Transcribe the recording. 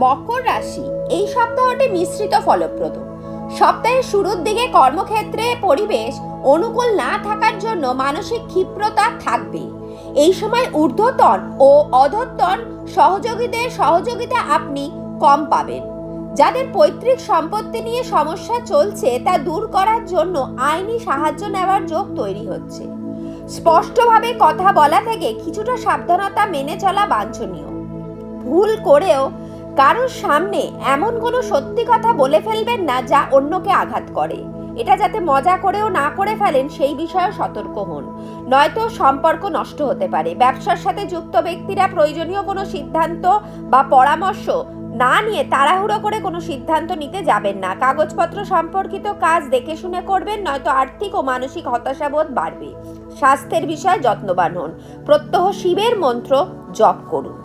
মকর রাশি এই সপ্তাহটি মিশ্রিত ফলপ্রদ। সপ্তাহের শুরুর দিকে কর্মক্ষেত্রে পরিবেশ অনুকূল না থাকার জন্য মানসিক ক্ষিপ্রতা থাকবে। এই সময় ঊর্ধ্বতন ও অধস্তন সহযোগীদের সহযোগিতা আপনি কম পাবেন। যাদের পৈতৃক সম্পত্তি নিয়ে সমস্যা চলছে তা দূর করার জন্য আইনি সাহায্য নেওয়ার যোগ তৈরি হচ্ছে। স্পষ্টভাবে কথা বলা থেকে কিছুটা সাবধানতা মেনে চলা বাঞ্ছনীয়। ভুল করেও কারোর সামনে এমন কোনো সত্যি কথা বলে ফেলবেন না যা অন্যকে আঘাত করে। এটা যাতে মজা করেও না করে ফেলেন সেই বিষয়ে সতর্ক হন, নয়তো সম্পর্ক নষ্ট হতে পারে। ব্যবসার সাথে যুক্ত ব্যক্তিরা প্রয়োজনীয় কোনো সিদ্ধান্ত বা পরামর্শ না নিয়ে তাড়াহুড়ো করে কোনো সিদ্ধান্ত নিতে যাবেন না। কাগজপত্র সম্পর্কিত কাজ দেখে শুনে করবেন, নয়তো আর্থিক ও মানসিক হতাশাবোধ বাড়বে। স্বাস্থ্যের বিষয়ে যত্নবান হন। প্রত্যহ শিবের মন্ত্র জপ করুন।